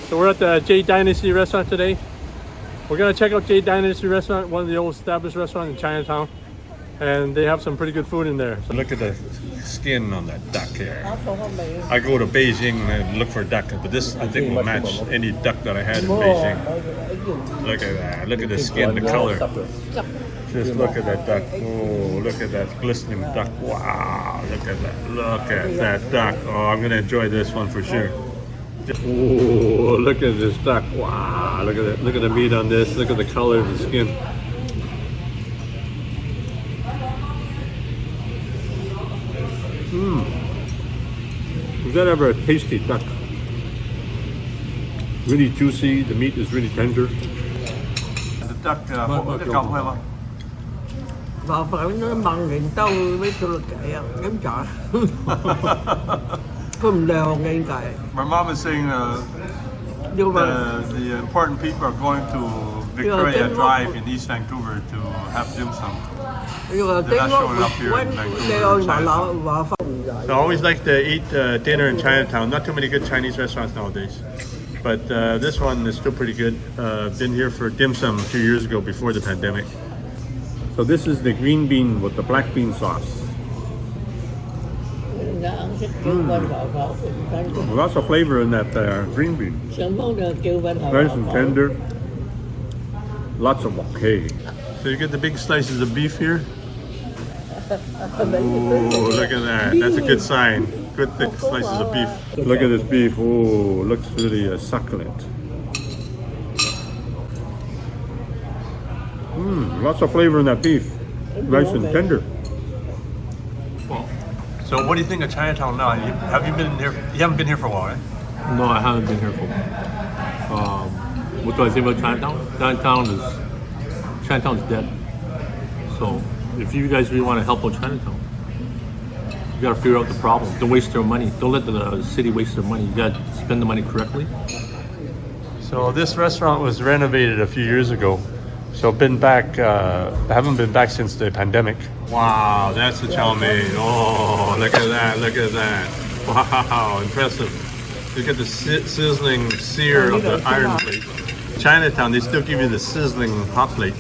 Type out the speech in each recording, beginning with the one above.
So we're at the Jade Dynasty restaurant today. We're gonna check out Jade Dynasty restaurant, one of the old established restaurants in Chinatown. And they have some pretty good food in there. Look at the skin on that duck here. I go to Beijing and look for duck, but this I think will match any duck that I had in Beijing. Look at that. Look at the skin, the color. Just look at that duck. Oh, look at that glistening duck. Wow, look at that. Look at that duck. Oh, I'm gonna enjoy this one for sure. Oh, look at this duck. Wow, look at that. Look at the meat on this. Look at the color of the skin. Is that ever a tasty duck? Really juicy, the meat is really tender. The duck, what the call it? Bà phải nói bằng điện tâu mấy tôi là kệ à, kém chọn. Không đều ngay kệ. My mom is saying the important people are going to Victoria Drive in East Vancouver to have dim sum. They're not showing up here in Vancouver. I always like to eat dinner in Chinatown. Not too many good Chinese restaurants nowadays. But this one is still pretty good. Been here for dim sum a few years ago before the pandemic. So this is the green bean with the black bean sauce. Lots of flavor in that green bean. Nice and tender. Lots of okay. So you get the big slices of beef here. Oh, look at that. That's a good sign. Good thick slices of beef. Look at this beef. Oh, looks really succulent. Lots of flavor in that beef. Nice and tender. Well, so what do you think of Chinatown now? Have you been here? You haven't been here for a while, right? No, I haven't been here for. What do I think about Chinatown? Chinatown's dead. So if you guys really want to help out Chinatown, you got to figure out the problem. Don't waste their money. Don't let the city waste their money. You got to spend the money correctly. So this restaurant was renovated a few years ago. So been back, haven't been back since the pandemic. Wow, that's the chow mein. Oh, look at that, look at that. Wow, impressive. Look at the sizzling sear of the iron plate. Chinatown, they still give you the sizzling hot plate.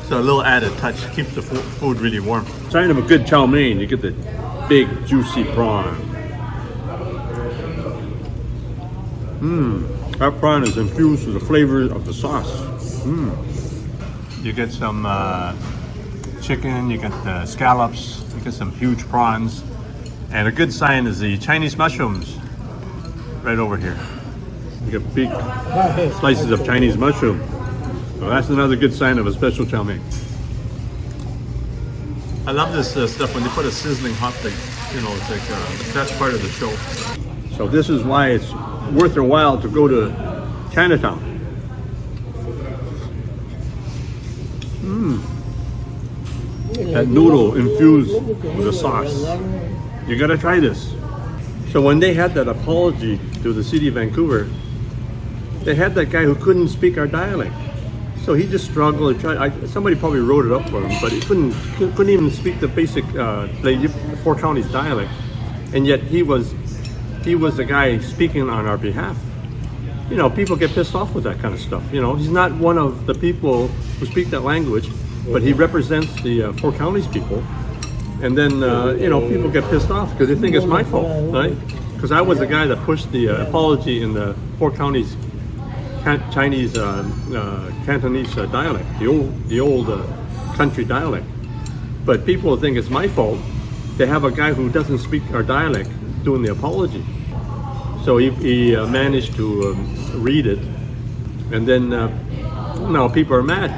So a little added touch keeps the food really warm. Sign of a good chow mein, you get the big juicy prawn. That prawn is infused with the flavor of the sauce. You get some chicken, you get the scallops, you get some huge prawns. And a good sign is the Chinese mushrooms right over here. You get big slices of Chinese mushroom. So that's another good sign of a special chow mein. I love this stuff when they put a sizzling hot plate. You know, it's like that's part of the show. So this is why it's worth your while to go to Chinatown. That noodle infused with the sauce. You gotta try this. So when they had that apology to the City of Vancouver, they had that guy who couldn't speak our dialect. So he just struggled. Somebody probably wrote it up for him, but he couldn't even speak the basic Four Counties dialect. And yet he was the guy speaking on our behalf. You know, people get pissed off with that kind of stuff. You know, he's not one of the people who speak that language, but he represents the Four Counties people. And then, you know, people get pissed off because they think it's my fault, right? Because I was the guy that pushed the apology in the Four Counties Chinese Cantonese dialect, the old country dialect. But people think it's my fault. They have a guy who doesn't speak our dialect doing the apology. So he managed to read it, and then now people are mad.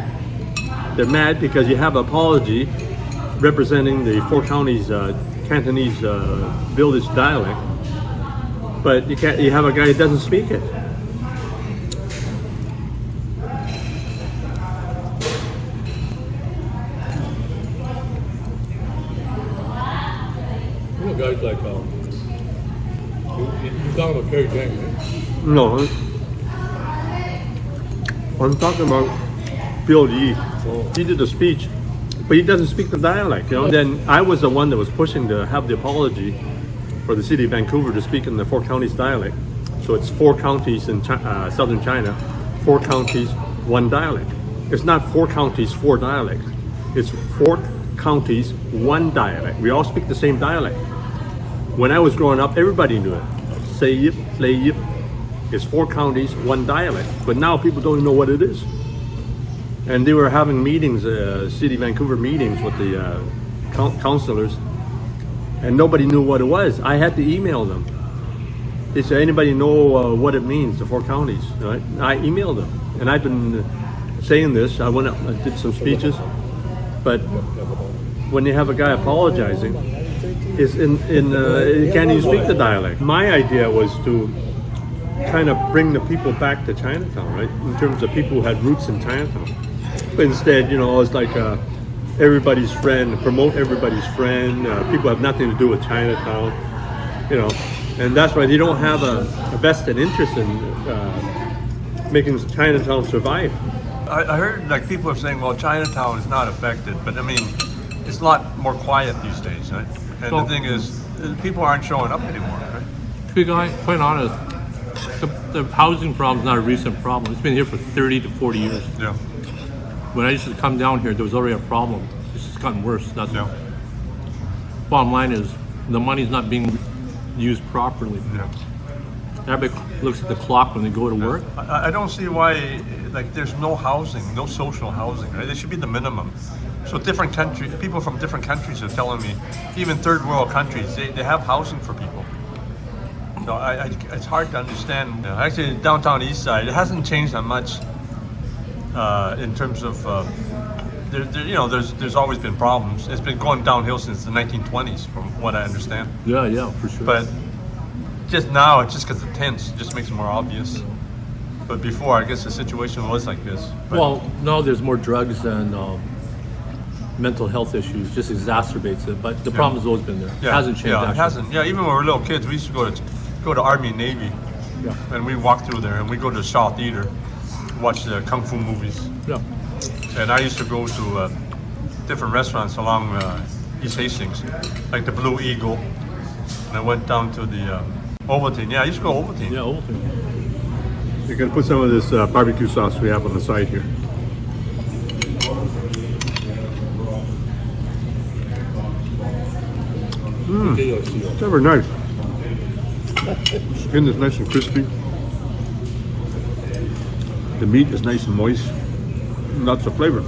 They're mad because you have an apology representing the Four Counties Cantonese village dialect, but you have a guy who doesn't speak it. You know, guys like you're talking about Kerry James, right? No, I'm talking about Bill Yi. He did the speech, but he doesn't speak the dialect, you know. Then I was the one that was pushing to have the apology for the City of Vancouver to speak in the Four Counties dialect. So it's 4 counties in southern China, 4 counties, 1 dialect. It's not 4 counties, 4 dialects. It's 4 counties, 1 dialect. We all speak the same dialect. When I was growing up, everybody knew it. Sai Yip, Sai Yip. It's 4 counties, 1 dialect. But now people don't even know what it is. And they were having meetings, City of Vancouver meetings with the councillors, and nobody knew what it was. I had to email them. They said, anybody know what it means, the 4 counties? Right? I emailed them, and I've been saying this. I went up, I did some speeches, but when you have a guy apologizing, is he can't even speak the dialect. My idea was to kind of bring the people back to Chinatown, right? In terms of people who had roots in Chinatown. But instead, you know, it's like everybody's friend, promote everybody's friend. People have nothing to do with Chinatown, you know, and that's why they don't have a vested interest in making Chinatown survive. I heard like people are saying, well, Chinatown is not affected, but I mean, it's a lot more quiet these days, right? And So- the thing is, people aren't showing up anymore, right? To be quite honest, the housing problem is not a recent problem. It's been here for 30 to 40 years. Yeah, When I used to come down here, there was already a problem. It's just gotten worse. That's yeah, bottom line is the money's not being used properly. yeah. Everybody looks at the clock when they go to work. I don't see why, like, there's no housing, no social housing, right? There should be the minimum. So different countries, people from different countries are telling me, even third world countries, they have housing for people. So it's hard to understand. Actually, downtown Eastside, it hasn't changed that much in terms of, you know, there's always been problems. It's been going downhill since the 1920s, from what I understand. Yeah, for sure. But just now, it's just because the tents just makes it more obvious. But before, I guess the situation was like this. But, well, no, there's more drugs and mental health issues. Just exacerbates it. But the problem's always been there. yeah, It hasn't changed. Yeah, it actually. hasn't. Yeah, even when we were little kids, we used to go to Army and Navy, Yeah. and we walk through there, and we go to the Shaw Theater, watch the kung fu movies. Yeah. And I used to go to different restaurants along East Hastings, like the Blue Eagle. And I went down to the Ovaltine. Yeah, I used to go to Ovaltine. Yeah, old thing. You're gonna put some of this barbecue sauce we have on the side here. It's ever nice. Skin is nice and crispy. The meat is nice and moist. Lots of flavor.